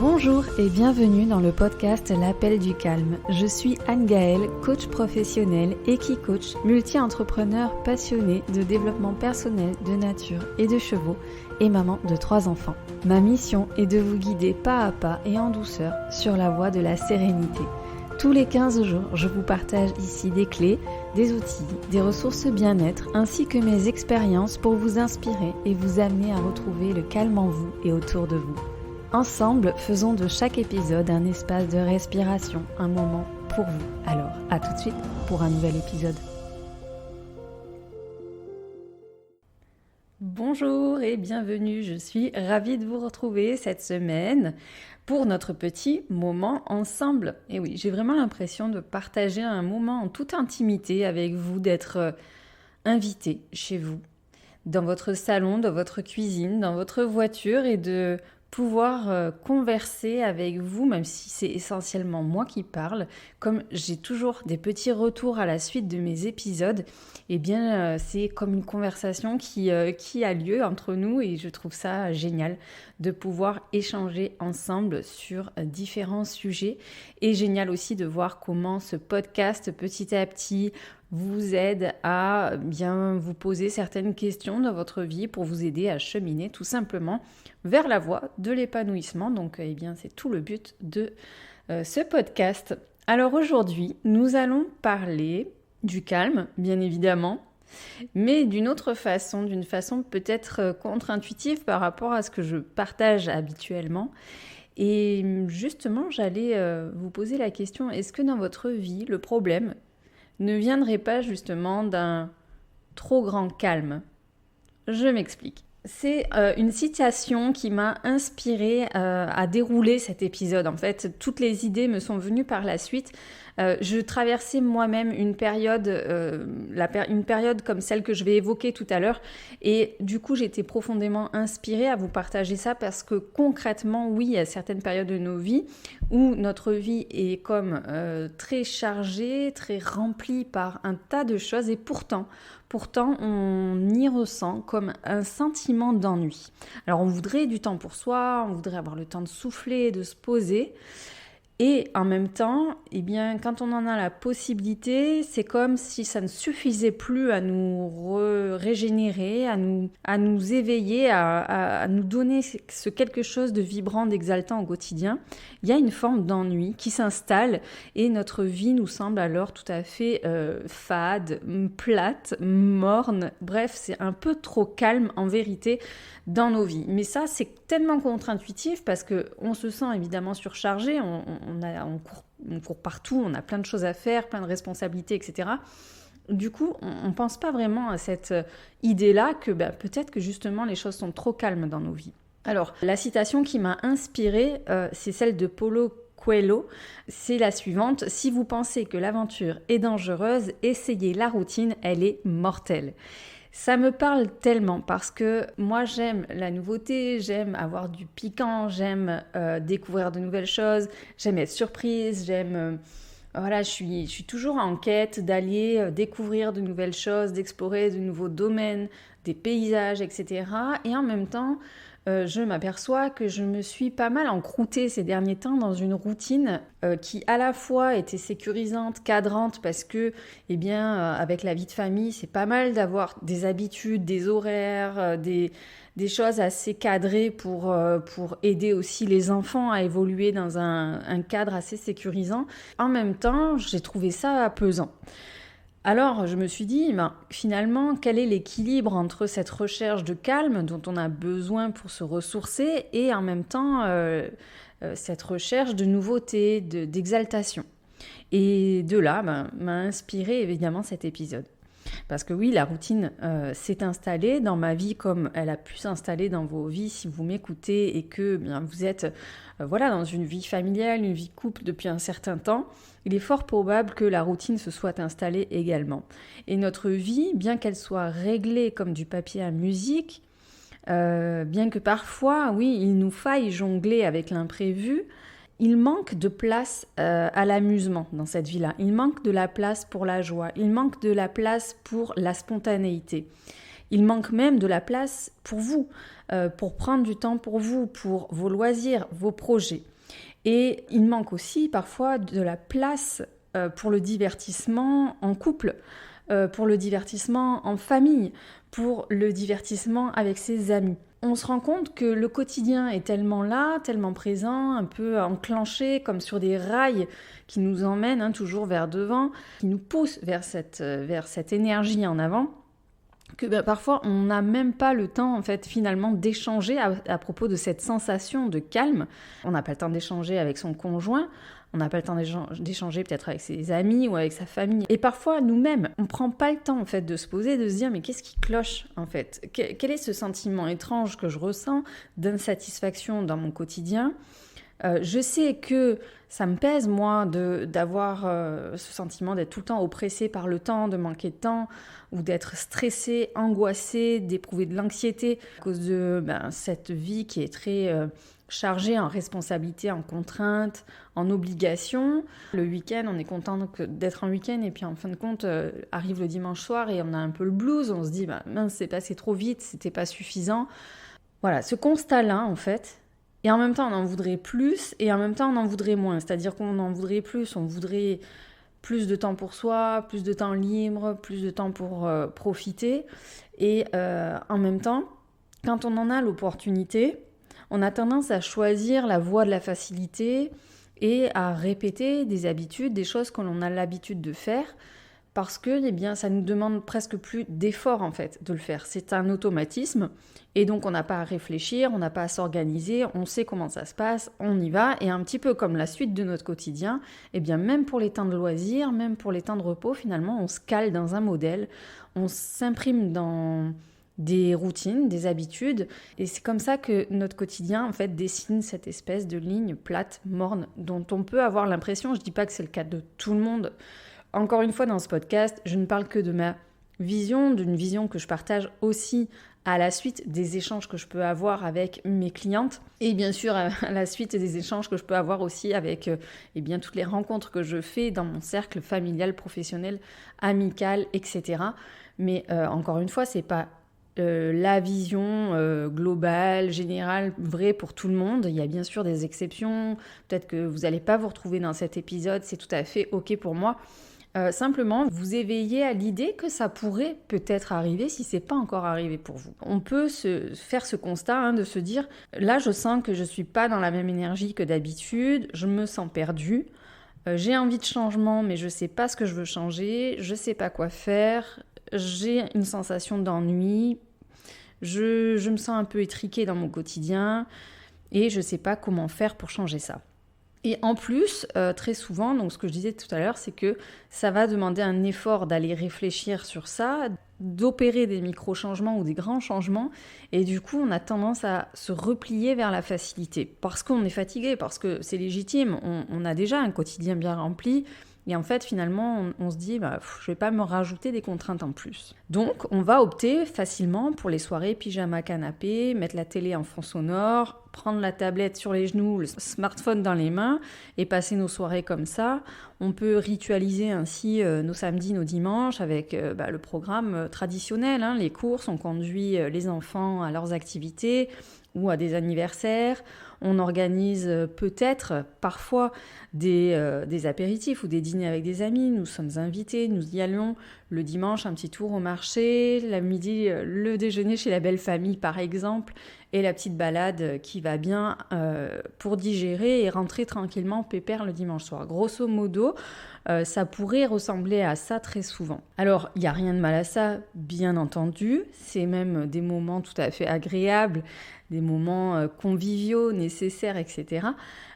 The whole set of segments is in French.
Bonjour et bienvenue dans le podcast L'Appel du Calme. Je suis Anne-Gaëlle, coach professionnel, équi-coach, multi-entrepreneur passionnée de développement personnel, de nature et de chevaux et maman de 3 enfants. Ma mission est de vous guider pas à pas et en douceur sur la voie de la sérénité. Tous les 15 jours, je vous partage ici des clés, des outils, des ressources bien-être ainsi que mes expériences pour vous inspirer et vous amener à retrouver le calme en vous et autour de vous. Ensemble, faisons de chaque épisode un espace de respiration, un moment pour vous. Alors, à tout de suite pour un nouvel épisode. Bonjour et bienvenue, je suis ravie de vous retrouver cette semaine pour notre petit moment ensemble. Et oui, j'ai vraiment l'impression de partager un moment en toute intimité avec vous, d'être invité chez vous, dans votre salon, dans votre cuisine, dans votre voiture et de pouvoir converser avec vous, même si c'est essentiellement moi qui parle. Comme j'ai toujours des petits retours à la suite de mes épisodes, eh bien c'est comme une conversation qui a lieu entre nous et je trouve ça génial de pouvoir échanger ensemble sur différents sujets et génial aussi de voir comment ce podcast petit à petit vous aide à bien vous poser certaines questions dans votre vie pour vous aider à cheminer tout simplement vers la voie de l'épanouissement. Donc, eh bien, c'est tout le but de ce podcast. Alors aujourd'hui, nous allons parler du calme, bien évidemment, mais d'une autre façon, d'une façon peut-être contre-intuitive par rapport à ce que je partage habituellement. Et justement, j'allais vous poser la question, est-ce que dans votre vie, le problème ne viendrait pas justement d'un trop grand calme? Je m'explique. C'est une citation qui m'a inspirée à dérouler cet épisode. En fait, toutes les idées me sont venues par la suite. Je traversais moi-même une période comme celle que je vais évoquer tout à l'heure. Et du coup, j'étais profondément inspirée à vous partager ça parce que concrètement, oui, il y a certaines périodes de nos vies où notre vie est comme très chargée, très remplie par un tas de choses et pourtant, on y ressent comme un sentiment d'ennui. Alors, on voudrait du temps pour soi, on voudrait avoir le temps de souffler, de se poser. Et en même temps, eh bien, quand on en a la possibilité, c'est comme si ça ne suffisait plus à nous régénérer, à nous éveiller, à nous donner ce quelque chose de vibrant, d'exaltant au quotidien. Il y a une forme d'ennui qui s'installe et notre vie nous semble alors tout à fait fade, plate, morne. Bref, c'est un peu trop calme en vérité dans nos vies. Mais ça, c'est tellement contre-intuitif parce qu'on se sent évidemment surchargé, on court partout, on a plein de choses à faire, plein de responsabilités, etc. Du coup, on ne pense pas vraiment à cette idée-là que peut-être que justement les choses sont trop calmes dans nos vies. Alors, la citation qui m'a inspirée, c'est celle de Paulo Coelho. C'est la suivante: si vous pensez que l'aventure est dangereuse, essayez la routine, elle est mortelle. Ça me parle tellement parce que moi j'aime la nouveauté, j'aime avoir du piquant, j'aime découvrir de nouvelles choses, j'aime être surprise, je suis toujours en quête d'aller découvrir de nouvelles choses, d'explorer de nouveaux domaines, des paysages, etc. Et en même temps, je m'aperçois que je me suis pas mal encroûtée ces derniers temps dans une routine qui à la fois était sécurisante, cadrante, parce que, avec la vie de famille, c'est pas mal d'avoir des habitudes, des horaires, des choses assez cadrées pour aider aussi les enfants à évoluer dans un cadre assez sécurisant. En même temps, j'ai trouvé ça pesant. Alors, je me suis dit, finalement, quel est l'équilibre entre cette recherche de calme dont on a besoin pour se ressourcer et en même temps cette recherche de nouveauté, d'exaltation. Et de là, m'a inspiré évidemment cet épisode. Parce que oui, la routine s'est installée dans ma vie comme elle a pu s'installer dans vos vies si vous m'écoutez et que vous êtes dans une vie familiale, une vie couple depuis un certain temps. Il est fort probable que la routine se soit installée également. Et notre vie, bien qu'elle soit réglée comme du papier à musique, bien que parfois, oui, il nous faille jongler avec l'imprévu, il manque de place à l'amusement dans cette vie-là. Il manque de la place pour la joie. Il manque de la place pour la spontanéité. Il manque même de la place pour vous, pour prendre du temps pour vous, pour vos loisirs, vos projets. Et il manque aussi parfois de la place pour le divertissement en couple, pour le divertissement en famille, pour le divertissement avec ses amis. On se rend compte que le quotidien est tellement là, tellement présent, un peu enclenché, comme sur des rails qui nous emmènent toujours vers devant, qui nous poussent vers cette énergie en avant, que parfois on n'a même pas le temps en fait finalement d'échanger à propos de cette sensation de calme. On n'a pas le temps d'échanger avec son conjoint, on n'a pas le temps d'échanger peut-être avec ses amis ou avec sa famille. Et parfois nous-mêmes, on prend pas le temps en fait de se poser, de se dire mais qu'est-ce qui cloche en fait ? Quel est ce sentiment étrange que je ressens d'insatisfaction dans mon quotidien ? Je sais que ça me pèse, moi, d'avoir ce sentiment d'être tout le temps oppressée par le temps, de manquer de temps, ou d'être stressée, angoissée, d'éprouver de l'anxiété à cause de cette vie qui est très chargée en responsabilités, en contraintes, en obligations. Le week-end, on est content d'être en week-end, et puis en fin de compte, arrive le dimanche soir et on a un peu le blues, on se dit mince, c'est passé trop vite, c'était pas suffisant. Voilà, ce constat-là, en fait. Et en même temps, on en voudrait plus, et en même temps, on en voudrait moins. C'est-à-dire qu'on en voudrait plus, on voudrait plus de temps pour soi, plus de temps libre, plus de temps pour profiter. Et en même temps, quand on en a l'opportunité, on a tendance à choisir la voie de la facilité et à répéter des habitudes, des choses que l'on a l'habitude de faire, parce que ça nous demande presque plus d'effort en fait de le faire. C'est un automatisme et donc on n'a pas à réfléchir, on n'a pas à s'organiser, on sait comment ça se passe, on y va. Et un petit peu comme la suite de notre quotidien, même pour les temps de loisirs, même pour les temps de repos, finalement on se cale dans un modèle, on s'imprime dans des routines, des habitudes, et c'est comme ça que notre quotidien en fait dessine cette espèce de ligne plate, morne, dont on peut avoir l'impression, je dis pas que c'est le cas de tout le monde. Encore une fois, dans ce podcast, je ne parle que de ma vision, d'une vision que je partage aussi à la suite des échanges que je peux avoir avec mes clientes et bien sûr à la suite des échanges que je peux avoir aussi avec toutes les rencontres que je fais dans mon cercle familial, professionnel, amical, etc. Mais encore une fois, c'est pas la vision globale, générale, vraie pour tout le monde. Il y a bien sûr des exceptions. Peut-être que vous n'allez pas vous retrouver dans cet épisode, c'est tout à fait OK pour moi. Simplement, vous éveillez à l'idée que ça pourrait peut-être arriver si c'est pas encore arrivé pour vous. On peut faire ce constat de se dire, là je sens que je suis pas dans la même énergie que d'habitude, je me sens perdue, j'ai envie de changement mais je sais pas ce que je veux changer, je sais pas quoi faire, j'ai une sensation d'ennui, je me sens un peu étriquée dans mon quotidien et je sais pas comment faire pour changer ça. Et en plus, très souvent, donc ce que je disais tout à l'heure, c'est que ça va demander un effort d'aller réfléchir sur ça, d'opérer des micro-changements ou des grands changements, et du coup, on a tendance à se replier vers la facilité, parce qu'on est fatigué, parce que c'est légitime, on a déjà un quotidien bien rempli, et en fait, finalement, on se dit, je vais pas me rajouter des contraintes en plus. Donc, on va opter facilement pour les soirées pyjama canapé, mettre la télé en fond sonore, prendre la tablette sur les genoux, le smartphone dans les mains et passer nos soirées comme ça. On peut ritualiser ainsi nos samedis, nos dimanches avec le programme traditionnel. Les courses, on conduit les enfants à leurs activités ou à des anniversaires. On organise peut-être parfois des apéritifs ou des dîners avec des amis. Nous sommes invités, nous y allons le dimanche, un petit tour au marché, la midi, le déjeuner chez la belle famille par exemple, et la petite balade qui va bien pour digérer et rentrer tranquillement pépère le dimanche soir. Grosso modo, ça pourrait ressembler à ça très souvent. Alors, il n'y a rien de mal à ça, bien entendu. C'est même des moments tout à fait agréables, des moments conviviaux, nécessaires, etc.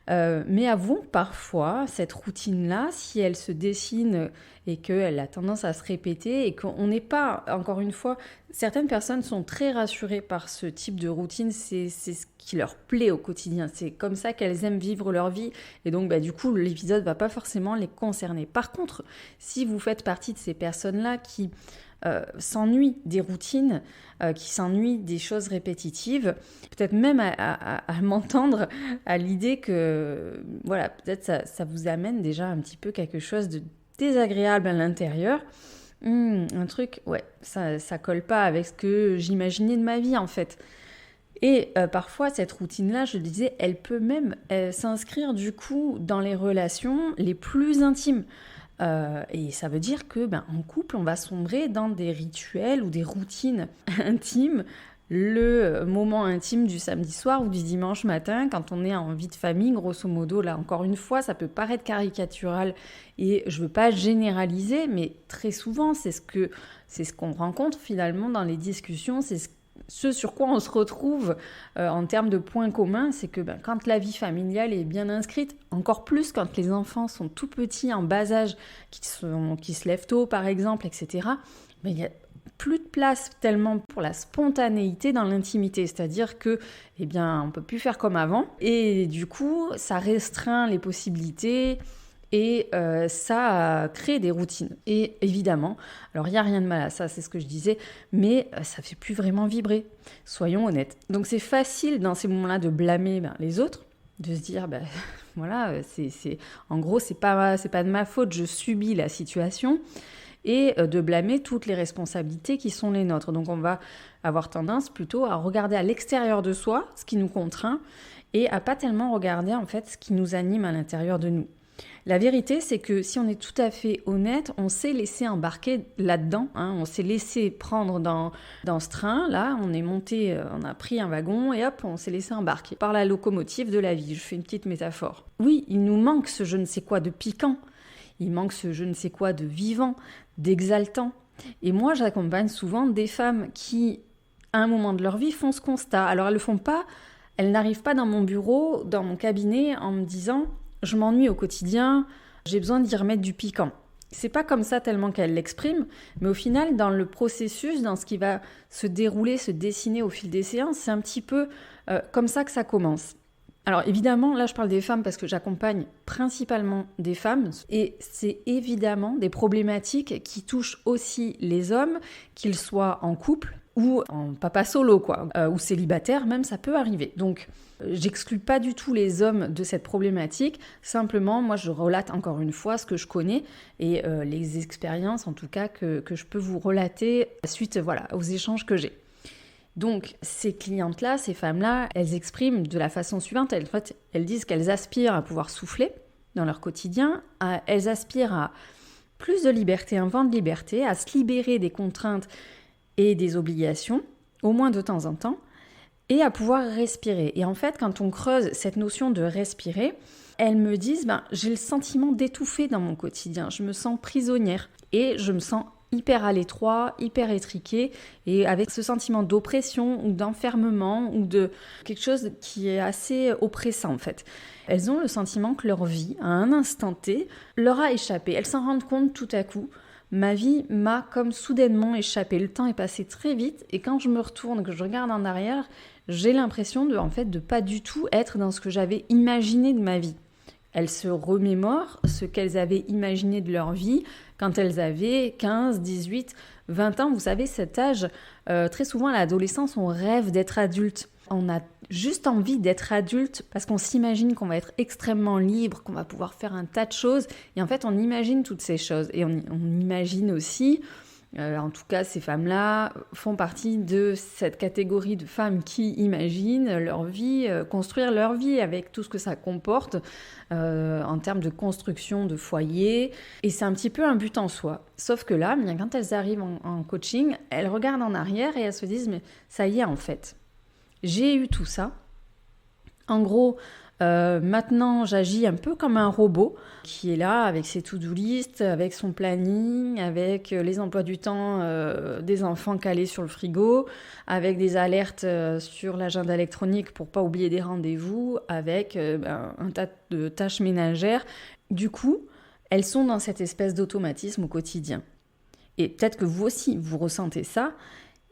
Mais avouons parfois, cette routine-là, si elle se dessine et qu'elle a tendance à se répéter et qu'on n'est pas, encore une fois, certaines personnes sont très rassurées par ce type de routine, c'est ce qui leur plaît au quotidien, c'est comme ça qu'elles aiment vivre leur vie et donc du coup l'épisode ne va pas forcément les concerner. Par contre, si vous faites partie de ces personnes-là qui s'ennuient des routines, qui s'ennuient des choses répétitives, peut-être même à m'entendre à l'idée que voilà, peut-être ça vous amène déjà un petit peu quelque chose de désagréable à l'intérieur. Un truc, ouais, ça colle pas avec ce que j'imaginais de ma vie en fait. Et parfois, cette routine-là, je le disais, elle peut même s'inscrire du coup dans les relations les plus intimes. Et ça veut dire que, en couple, on va sombrer dans des rituels ou des routines intimes. Le moment intime du samedi soir ou du dimanche matin, quand on est en vie de famille, grosso modo, là encore une fois, ça peut paraître caricatural et je veux pas généraliser, mais très souvent, c'est ce qu'on rencontre finalement dans les discussions, ce sur quoi on se retrouve en termes de points communs, c'est que quand la vie familiale est bien inscrite, encore plus quand les enfants sont tout petits, en bas âge, qui se lèvent tôt par exemple, etc., mais il y a plus de place tellement pour la spontanéité dans l'intimité, c'est-à-dire que, on peut plus faire comme avant, et du coup, ça restreint les possibilités, et ça crée des routines. Et évidemment, alors il n'y a rien de mal à ça, c'est ce que je disais, mais ça ne fait plus vraiment vibrer, soyons honnêtes. Donc c'est facile dans ces moments-là de blâmer les autres, de se dire, voilà, en gros, c'est pas de ma faute, je subis la situation, et de blâmer toutes les responsabilités qui sont les nôtres. Donc on va avoir tendance plutôt à regarder à l'extérieur de soi, ce qui nous contraint, et à pas tellement regarder en fait ce qui nous anime à l'intérieur de nous. La vérité, c'est que si on est tout à fait honnête, on s'est laissé embarquer là-dedans, on s'est laissé prendre dans ce train, là, on est monté, on a pris un wagon et hop, on s'est laissé embarquer par la locomotive de la vie. Je fais une petite métaphore. Oui, il nous manque ce je ne sais quoi de piquant, il manque ce je ne sais quoi de vivant, d'exaltant. Et moi, j'accompagne souvent des femmes qui, à un moment de leur vie, font ce constat. Alors, elles n'arrivent pas dans mon bureau, dans mon cabinet, en me disant « je m'ennuie au quotidien, j'ai besoin d'y remettre du piquant ». C'est pas comme ça tellement qu'elles l'expriment, mais au final, dans le processus, dans ce qui va se dérouler, se dessiner au fil des séances, c'est un petit peu comme ça que ça commence. Alors évidemment, là je parle des femmes parce que j'accompagne principalement des femmes et c'est évidemment des problématiques qui touchent aussi les hommes, qu'ils soient en couple ou en papa solo ou célibataire même, ça peut arriver. Donc j'exclus pas du tout les hommes de cette problématique, simplement moi je relate encore une fois ce que je connais et les expériences en tout cas que je peux vous relater suite aux échanges que j'ai. Donc, ces clientes-là, ces femmes-là, elles expriment de la façon suivante. Elles disent qu'elles aspirent à pouvoir souffler dans leur quotidien. Elles aspirent à plus de liberté, un vent de liberté, à se libérer des contraintes et des obligations, au moins de temps en temps, et à pouvoir respirer. Et en fait, quand on creuse cette notion de respirer, elles me disent j'ai le sentiment d'étouffer dans mon quotidien. Je me sens prisonnière et je me sens hyper à l'étroit, hyper étriqué et avec ce sentiment d'oppression ou d'enfermement ou de quelque chose qui est assez oppressant en fait. Elles ont le sentiment que leur vie, à un instant T, leur a échappé. Elles s'en rendent compte tout à coup. Ma vie m'a comme soudainement échappé. Le temps est passé très vite et quand je me retourne, que je regarde en arrière, j'ai l'impression de pas du tout être dans ce que j'avais imaginé de ma vie. Elles se remémorent ce qu'elles avaient imaginé de leur vie quand elles avaient 15, 18, 20 ans. Vous savez, cet âge, très souvent à l'adolescence, on rêve d'être adulte. On a juste envie d'être adulte parce qu'on s'imagine qu'on va être extrêmement libre, qu'on va pouvoir faire un tas de choses. Et en fait, on imagine toutes ces choses. Et on imagine aussi... en tout cas, ces femmes-là font partie de cette catégorie de femmes qui imaginent leur vie, construire leur vie avec tout ce que ça comporte en termes de construction de foyer. Et c'est un petit peu un but en soi. Sauf que là, quand elles arrivent en coaching, elles regardent en arrière et elles se disent « mais ça y est en fait, j'ai eu tout ça. En gros... maintenant, j'agis un peu comme un robot qui est là avec ses to-do list, avec son planning, avec les emplois du temps des enfants calés sur le frigo, avec des alertes sur l'agenda électronique pour pas oublier des rendez-vous, avec un tas de tâches ménagères. Du coup, elles sont dans cette espèce d'automatisme au quotidien. Et peut-être que vous aussi, vous ressentez ça.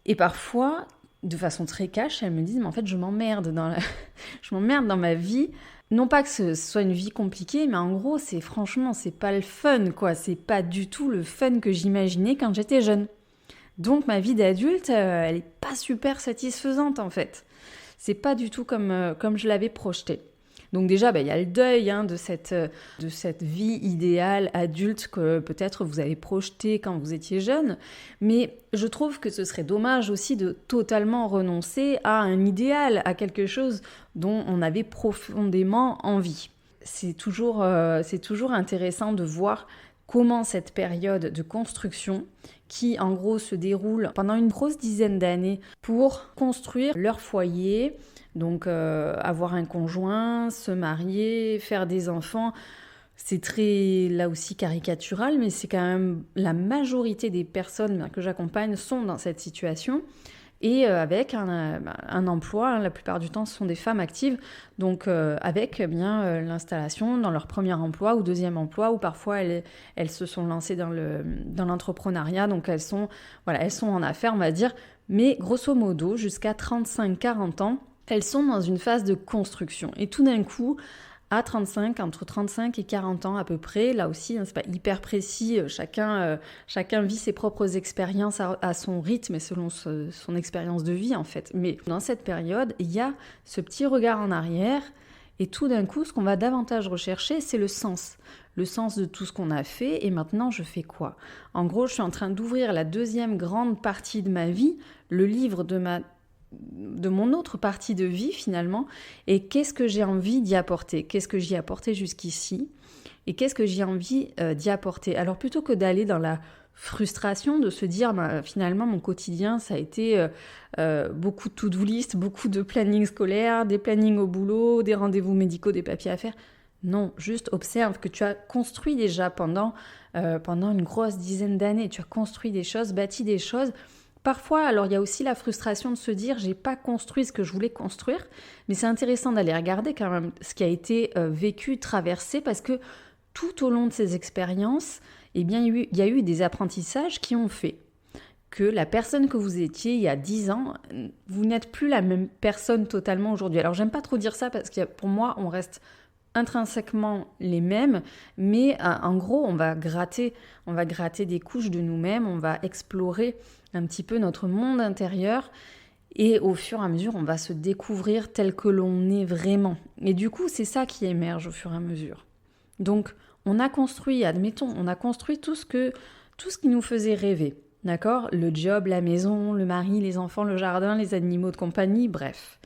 Et parfois... de façon très cash, elles me disent « mais en fait, je m'emmerde dans ma vie. » Non pas que ce soit une vie compliquée, mais en gros, c'est pas le fun, quoi. C'est pas du tout le fun que j'imaginais quand j'étais jeune. Donc, ma vie d'adulte, elle est pas super satisfaisante, en fait. C'est pas du tout comme je l'avais projeté. Donc déjà, il y a le deuil de cette vie idéale adulte que peut-être vous avez projetée quand vous étiez jeune. Mais je trouve que ce serait dommage aussi de totalement renoncer à un idéal, à quelque chose dont on avait profondément envie. C'est toujours intéressant de voir comment cette période de construction, qui en gros se déroule pendant une grosse dizaine d'années pour construire leur foyer, donc avoir un conjoint, se marier, faire des enfants, c'est très là aussi caricatural, mais c'est quand même la majorité des personnes que j'accompagne sont dans cette situation. Et avec un emploi, la plupart du temps ce sont des femmes actives, donc avec l'installation dans leur premier emploi ou deuxième emploi, ou parfois elles se sont lancées dans l'entrepreneuriat, donc elles sont en affaires on va dire, mais grosso modo jusqu'à 35-40 ans, elles sont dans une phase de construction. Et tout d'un coup, à 35, entre 35 et 40 ans à peu près, là aussi, c'est pas hyper précis, chacun vit ses propres expériences à son rythme et selon son expérience de vie en fait. Mais dans cette période, il y a ce petit regard en arrière et tout d'un coup, ce qu'on va davantage rechercher, c'est le sens de tout ce qu'on a fait et maintenant je fais quoi ? En gros, je suis en train d'ouvrir la deuxième grande partie de ma vie, le livre de mon autre partie de vie finalement, et qu'est-ce que j'ai envie d'y apporter, qu'est-ce que j'y ai apporté jusqu'ici, et qu'est-ce que j'ai envie d'y apporter. Alors plutôt que d'aller dans la frustration, de se dire finalement mon quotidien ça a été beaucoup de to-do list, beaucoup de planning scolaire, des plannings au boulot, des rendez-vous médicaux, des papiers à faire. Non, juste observe que tu as construit déjà pendant une grosse dizaine d'années, tu as construit des choses, bâti des choses. Parfois, alors il y a aussi la frustration de se dire j'ai pas construit ce que je voulais construire, mais c'est intéressant d'aller regarder quand même ce qui a été vécu, traversé, parce que tout au long de ces expériences, il y a eu des apprentissages qui ont fait que la personne que vous étiez il y a 10 ans, vous n'êtes plus la même personne totalement aujourd'hui. Alors j'aime pas trop dire ça parce que pour moi, on reste intrinsèquement les mêmes, mais en gros, on va gratter des couches de nous-mêmes, on va explorer un petit peu notre monde intérieur et au fur et à mesure, on va se découvrir tel que l'on est vraiment. Et du coup, c'est ça qui émerge au fur et à mesure. Donc, on a construit tout ce qui nous faisait rêver, d'accord ? Le job, la maison, le mari, les enfants, le jardin, les animaux de compagnie, bref.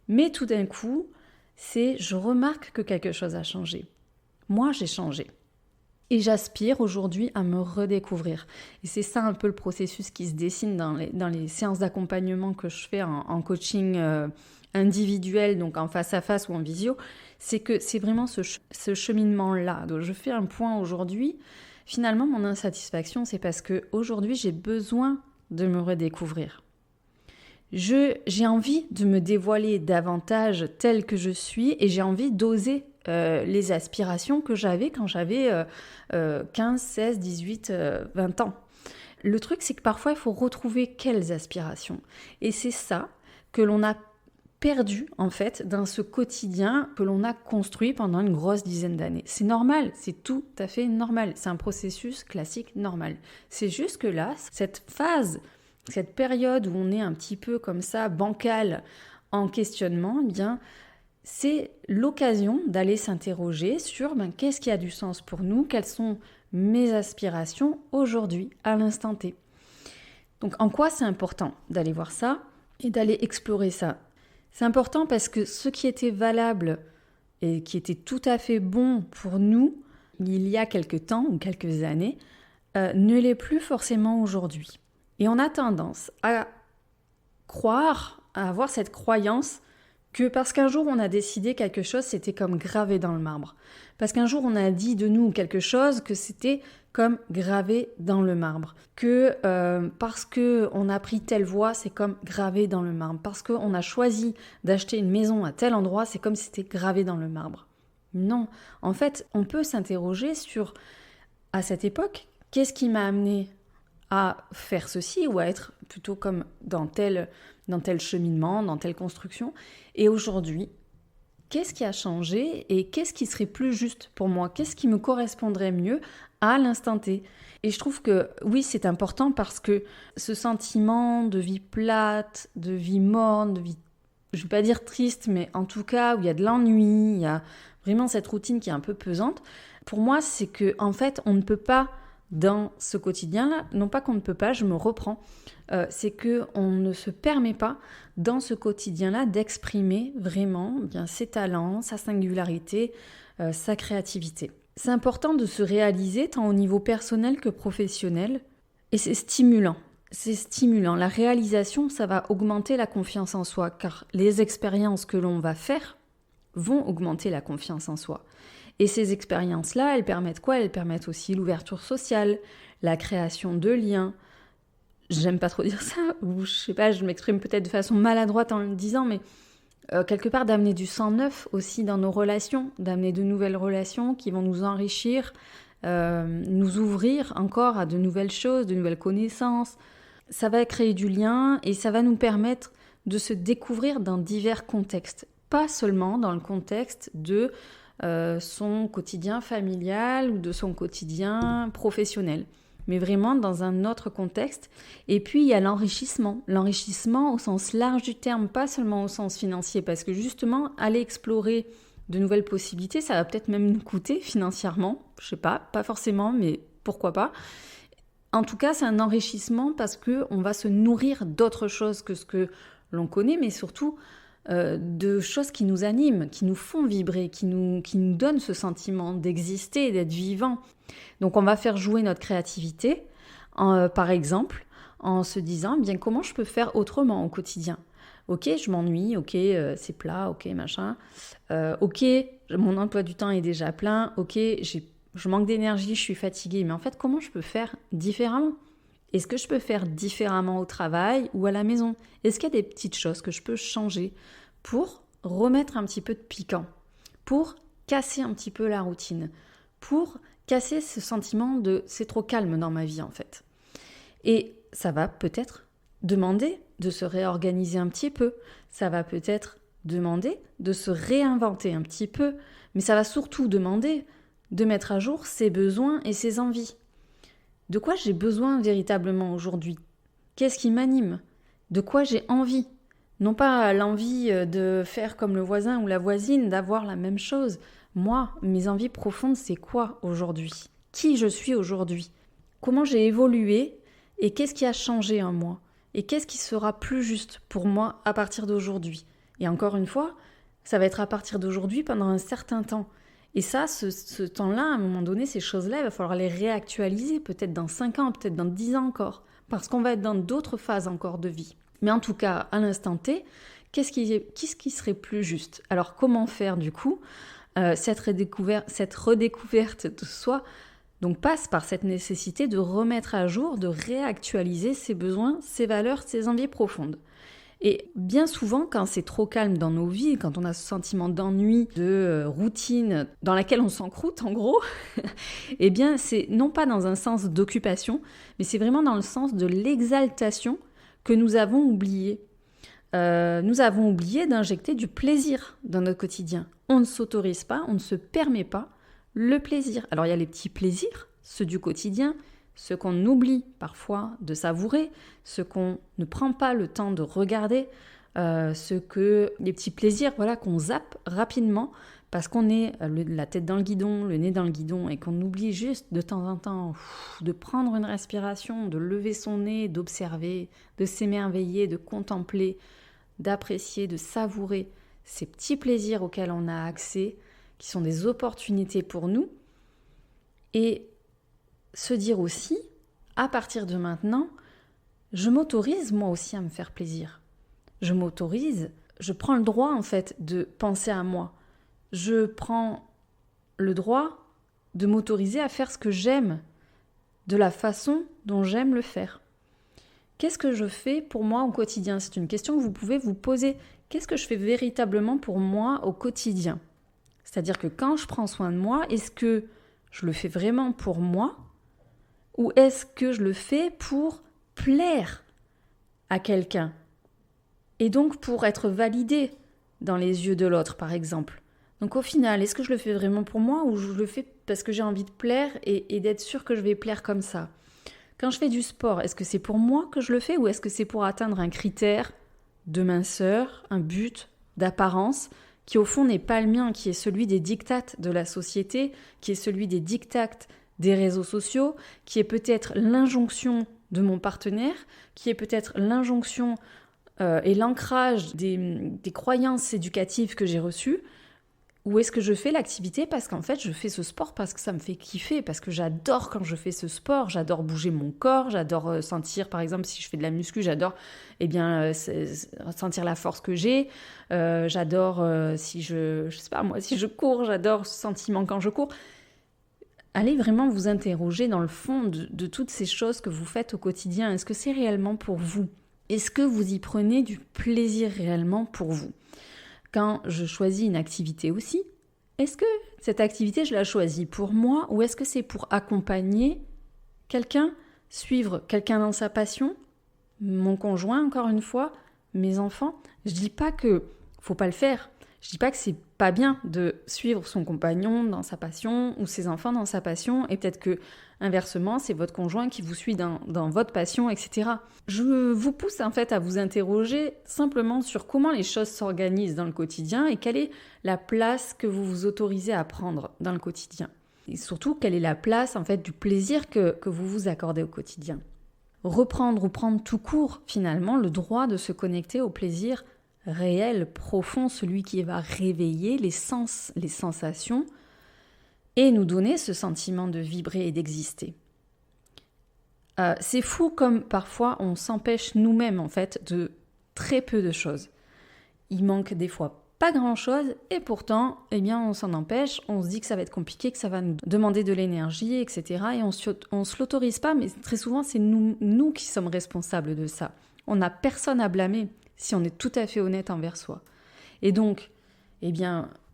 Mais tout d'un coup, je remarque que quelque chose a changé. Moi, j'ai changé. Et j'aspire aujourd'hui à me redécouvrir. Et c'est ça un peu le processus qui se dessine dans les séances d'accompagnement que je fais en coaching individuel, donc en face à face ou en visio. C'est que c'est vraiment ce cheminement-là. Donc je fais un point aujourd'hui. Finalement, mon insatisfaction, c'est parce qu'aujourd'hui, j'ai besoin de me redécouvrir. J'ai envie de me dévoiler davantage telle que je suis et j'ai envie d'oser les aspirations que j'avais quand j'avais 15, 16, 18, 20 ans. Le truc, c'est que parfois, il faut retrouver quelles aspirations. Et c'est ça que l'on a perdu, en fait, dans ce quotidien que l'on a construit pendant une grosse dizaine d'années. C'est normal, c'est tout à fait normal. C'est un processus classique normal. C'est juste que là, cette période où on est un petit peu comme ça, bancal, en questionnement, eh bien, c'est l'occasion d'aller s'interroger sur qu'est-ce qui a du sens pour nous, quelles sont mes aspirations aujourd'hui, à l'instant T. Donc en quoi c'est important d'aller voir ça et d'aller explorer ça ? C'est important parce que ce qui était valable et qui était tout à fait bon pour nous il y a quelques temps ou quelques années ne l'est plus forcément aujourd'hui. Et on a tendance à avoir cette croyance que parce qu'un jour on a décidé quelque chose, c'était comme gravé dans le marbre. Parce qu'un jour on a dit de nous quelque chose, que c'était comme gravé dans le marbre. Que parce qu'on a pris telle voie, c'est comme gravé dans le marbre. Parce qu'on a choisi d'acheter une maison à tel endroit, c'est comme si c'était gravé dans le marbre. Non, en fait, on peut s'interroger sur, à cette époque, qu'est-ce qui m'a amené à faire ceci ou à être plutôt comme dans tel cheminement, dans telle construction. Et aujourd'hui, qu'est-ce qui a changé et qu'est-ce qui serait plus juste pour moi ? Qu'est-ce qui me correspondrait mieux à l'instant T ? Et je trouve que oui, c'est important parce que ce sentiment de vie plate, de vie morne, de vie je ne vais pas dire triste, mais en tout cas où il y a de l'ennui, il y a vraiment cette routine qui est un peu pesante, pour moi, c'est que en fait, on ne peut pas dans ce quotidien-là, non pas qu'on ne peut pas, je me reprends, c'est qu'on ne se permet pas dans ce quotidien-là d'exprimer vraiment bien ses talents, sa singularité, sa créativité. C'est important de se réaliser tant au niveau personnel que professionnel et c'est stimulant. C'est stimulant. La réalisation, ça va augmenter la confiance en soi car les expériences que l'on va faire vont augmenter la confiance en soi. Et ces expériences-là, elles permettent quoi? Elles permettent aussi l'ouverture sociale, la création de liens. J'aime pas trop dire ça, ou je sais pas, je m'exprime peut-être de façon maladroite en le disant, mais quelque part d'amener du sang neuf aussi dans nos relations, d'amener de nouvelles relations qui vont nous enrichir, nous ouvrir encore à de nouvelles choses, de nouvelles connaissances. Ça va créer du lien et ça va nous permettre de se découvrir dans divers contextes. Pas seulement dans le contexte de son quotidien familial ou de son quotidien professionnel, mais vraiment dans un autre contexte. Et puis il y a l'enrichissement au sens large du terme, pas seulement au sens financier, parce que justement, aller explorer de nouvelles possibilités, ça va peut-être même nous coûter financièrement, je sais pas forcément, mais pourquoi pas. En tout cas, c'est un enrichissement parce qu'on va se nourrir d'autres choses que ce que l'on connaît, mais surtout de choses qui nous animent, qui nous font vibrer, qui nous donnent ce sentiment d'exister, d'être vivant. Donc on va faire jouer notre créativité, par exemple, en se disant, bien comment je peux faire autrement au quotidien. Ok, je m'ennuie, ok, c'est plat, ok, machin. Ok, mon emploi du temps est déjà plein, ok, je manque d'énergie, je suis fatiguée. Mais en fait, comment je peux faire différemment ? Est-ce que je peux faire différemment au travail ou à la maison ? Est-ce qu'il y a des petites choses que je peux changer pour remettre un petit peu de piquant, pour casser un petit peu la routine, pour casser ce sentiment de c'est trop calme dans ma vie en fait. Et ça va peut-être demander de se réorganiser un petit peu, ça va peut-être demander de se réinventer un petit peu, mais ça va surtout demander de mettre à jour ses besoins et ses envies. De quoi j'ai besoin véritablement aujourd'hui ? Qu'est-ce qui m'anime ? De quoi j'ai envie ? Non pas l'envie de faire comme le voisin ou la voisine, d'avoir la même chose. Moi, mes envies profondes, c'est quoi aujourd'hui ? Qui je suis aujourd'hui ? Comment j'ai évolué ? Et qu'est-ce qui a changé en moi ? Et qu'est-ce qui sera plus juste pour moi à partir d'aujourd'hui ? Et encore une fois, ça va être à partir d'aujourd'hui pendant un certain temps. Et ça, ce temps-là, à un moment donné, ces choses-là, il va falloir les réactualiser, peut-être dans 5 ans, peut-être dans 10 ans encore, parce qu'on va être dans d'autres phases encore de vie. Mais en tout cas, à l'instant T, qu'est-ce qui serait plus juste ? Alors, comment faire du coup cette redécouverte de soi donc passe par cette nécessité de remettre à jour, de réactualiser ses besoins, ses valeurs, ses envies profondes. Et bien souvent, quand c'est trop calme dans nos vies, quand on a ce sentiment d'ennui, de routine dans laquelle on s'encroute en gros, eh bien c'est non pas dans un sens d'occupation, mais c'est vraiment dans le sens de l'exaltation que nous avons oublié. Nous avons oublié d'injecter du plaisir dans notre quotidien. On ne s'autorise pas, on ne se permet pas le plaisir. Alors il y a les petits plaisirs, ceux du quotidien, ceux qu'on oublie parfois de savourer, ceux qu'on ne prend pas le temps de regarder, les petits plaisirs qu'on zappe rapidement parce qu'on est la tête dans le guidon, le nez dans le guidon et qu'on oublie juste de temps en temps de prendre une respiration, de lever son nez, d'observer, de s'émerveiller, de contempler, d'apprécier, de savourer ces petits plaisirs auxquels on a accès, qui sont des opportunités pour nous, et se dire aussi, à partir de maintenant, je m'autorise moi aussi à me faire plaisir. Je m'autorise, je prends le droit en fait de penser à moi. Je prends le droit de m'autoriser à faire ce que j'aime, de la façon dont j'aime le faire. Qu'est-ce que je fais pour moi au quotidien ? C'est une question que vous pouvez vous poser. Qu'est-ce que je fais véritablement pour moi au quotidien ? C'est-à-dire que quand je prends soin de moi, est-ce que je le fais vraiment pour moi ? Ou est-ce que je le fais pour plaire à quelqu'un ? Et donc pour être validé dans les yeux de l'autre, par exemple. Donc au final, est-ce que je le fais vraiment pour moi ou je le fais parce que j'ai envie de plaire et d'être sûre que je vais plaire comme ça ? Quand je fais du sport, est-ce que c'est pour moi que je le fais ou est-ce que c'est pour atteindre un critère de minceur, un but d'apparence qui au fond n'est pas le mien, qui est celui des dictates de la société, qui est celui des dictates des réseaux sociaux, qui est peut-être l'injonction de mon partenaire, qui est peut-être l'injonction et l'ancrage des croyances éducatives que j'ai reçues. Ou est-ce que je fais l'activité parce qu'en fait je fais ce sport parce que ça me fait kiffer, parce que j'adore quand je fais ce sport, j'adore bouger mon corps, j'adore sentir, par exemple si je fais de la muscu, j'adore sentir la force que j'ai, j'adore si je sais pas moi, si je cours, j'adore ce sentiment quand je cours. Allez vraiment vous interroger dans le fond de toutes ces choses que vous faites au quotidien. Est-ce que c'est réellement pour vous? Est-ce que vous y prenez du plaisir réellement pour vous? Quand je choisis une activité aussi, est-ce que cette activité, je la choisis pour moi ou est-ce que c'est pour accompagner quelqu'un, suivre quelqu'un dans sa passion, mon conjoint encore une fois, mes enfants? Je dis pas que faut pas le faire. Je dis pas que c'est pas bien de suivre son compagnon dans sa passion ou ses enfants dans sa passion et peut-être que inversement, c'est votre conjoint qui vous suit dans votre passion, etc. Je vous pousse en fait à vous interroger simplement sur comment les choses s'organisent dans le quotidien et quelle est la place que vous vous autorisez à prendre dans le quotidien. Et surtout, quelle est la place en fait du plaisir que vous vous accordez au quotidien. Reprendre ou prendre tout court finalement le droit de se connecter au plaisir réel, profond, celui qui va réveiller les sens, les sensations, et nous donner ce sentiment de vibrer et d'exister. C'est fou comme parfois on s'empêche nous-mêmes en fait de très peu de choses. Il manque des fois pas grand-chose et pourtant on s'en empêche, on se dit que ça va être compliqué, que ça va nous demander de l'énergie, etc. Et on se l'autorise pas, mais très souvent c'est nous qui sommes responsables de ça. On n'a personne à blâmer si on est tout à fait honnête envers soi. Et donc,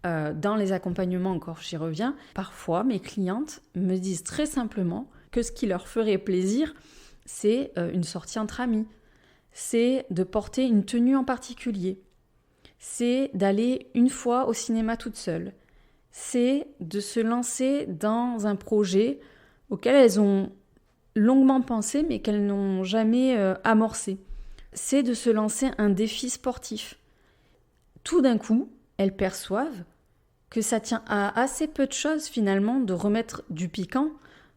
dans les accompagnements, encore j'y reviens, parfois mes clientes me disent très simplement que ce qui leur ferait plaisir, c'est une sortie entre amis, c'est de porter une tenue en particulier, c'est d'aller une fois au cinéma toute seule, c'est de se lancer dans un projet auquel elles ont longuement pensé mais qu'elles n'ont jamais amorcé. C'est de se lancer un défi sportif. Tout d'un coup, elles perçoivent que ça tient à assez peu de choses finalement de remettre du piquant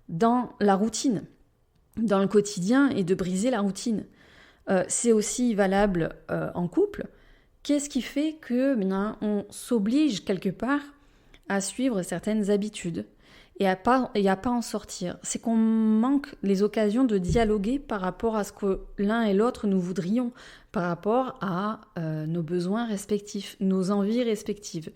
dans la routine, dans le quotidien et de briser la routine. C'est aussi valable en couple. Qu'est-ce qui fait que on s'oblige quelque part à suivre certaines habitudes et à pas en sortir? C'est qu'on manque les occasions de dialoguer par rapport à ce que l'un et l'autre nous voudrions, par rapport à nos besoins respectifs, nos envies respectives.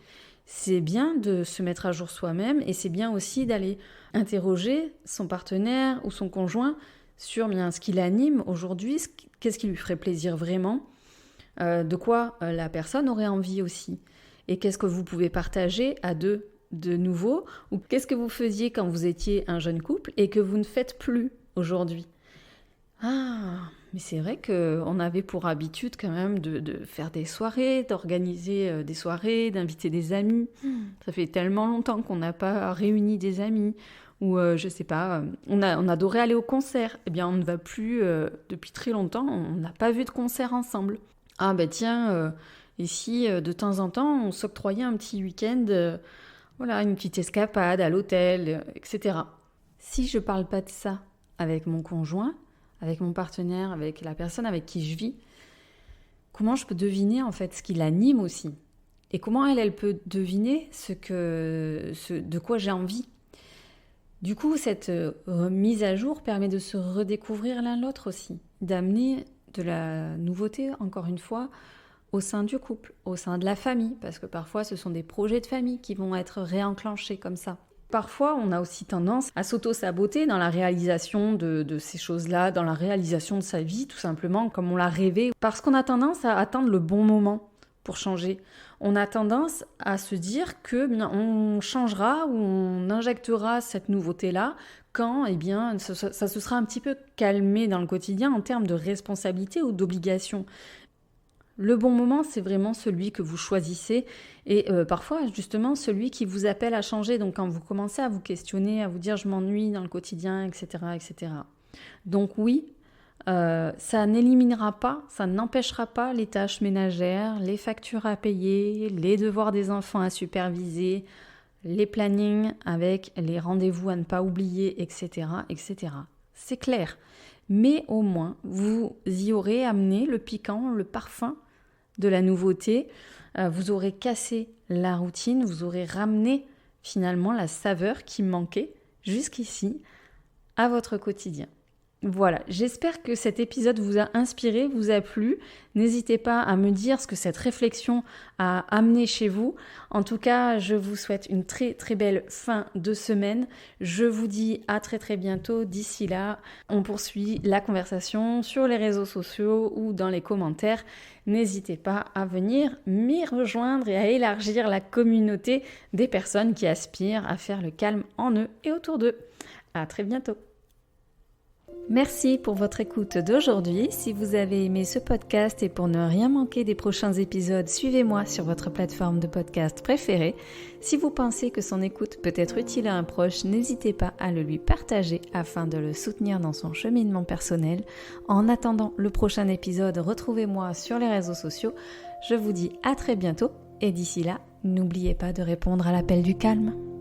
C'est bien de se mettre à jour soi-même et c'est bien aussi d'aller interroger son partenaire ou son conjoint sur ce qui l'anime aujourd'hui, qu'est-ce qui lui ferait plaisir vraiment, de quoi la personne aurait envie aussi. Et qu'est-ce que vous pouvez partager à deux de nouveau, ou qu'est-ce que vous faisiez quand vous étiez un jeune couple et que vous ne faites plus aujourd'hui. Ah, mais c'est vrai qu'on avait pour habitude quand même de faire des soirées, d'organiser des soirées, d'inviter des amis. Ça fait tellement longtemps qu'on n'a pas réuni des amis. Ou je sais pas, on adorait aller au concert. Eh bien, on ne va plus depuis très longtemps, on n'a pas vu de concert ensemble. Ah ben tiens, ici, de temps en temps, on s'octroyait un petit week-end, une petite escapade à l'hôtel, etc. Si je parle pas de ça avec mon conjoint, avec mon partenaire, avec la personne avec qui je vis, comment je peux deviner en fait ce qui l'anime aussi? Et comment elle peut deviner de quoi j'ai envie? Du coup, cette mise à jour permet de se redécouvrir l'un l'autre aussi, d'amener de la nouveauté, encore une fois, au sein du couple, au sein de la famille, parce que parfois ce sont des projets de famille qui vont être réenclenchés comme ça. Parfois, on a aussi tendance à s'auto-saboter dans la réalisation de ces choses-là, dans la réalisation de sa vie, tout simplement, comme on l'a rêvé, parce qu'on a tendance à attendre le bon moment pour changer. On a tendance à se dire que on changera ou on injectera cette nouveauté-là quand ça se sera un petit peu calmé dans le quotidien en termes de responsabilité ou d'obligation. Le bon moment, c'est vraiment celui que vous choisissez et parfois, justement, celui qui vous appelle à changer. Donc, quand vous commencez à vous questionner, à vous dire « je m'ennuie dans le quotidien, etc. etc. » Donc oui, Ça n'éliminera pas, ça n'empêchera pas les tâches ménagères, les factures à payer, les devoirs des enfants à superviser, les plannings avec les rendez-vous à ne pas oublier, etc., etc. C'est clair. Mais au moins, vous y aurez amené le piquant, le parfum de la nouveauté. Vous aurez cassé la routine, vous aurez ramené finalement la saveur qui manquait jusqu'ici à votre quotidien. Voilà, j'espère que cet épisode vous a inspiré, vous a plu. N'hésitez pas à me dire ce que cette réflexion a amené chez vous. En tout cas, je vous souhaite une très très belle fin de semaine. Je vous dis à très très bientôt. D'ici là, on poursuit la conversation sur les réseaux sociaux ou dans les commentaires. N'hésitez pas à venir m'y rejoindre et à élargir la communauté des personnes qui aspirent à faire le calme en eux et autour d'eux. À très bientôt. Merci pour votre écoute d'aujourd'hui. Si vous avez aimé ce podcast et pour ne rien manquer des prochains épisodes, suivez-moi sur votre plateforme de podcast préférée. Si vous pensez que son écoute peut être utile à un proche, n'hésitez pas à le lui partager afin de le soutenir dans son cheminement personnel. En attendant le prochain épisode, retrouvez-moi sur les réseaux sociaux. Je vous dis à très bientôt et d'ici là, n'oubliez pas de répondre à l'appel du calme.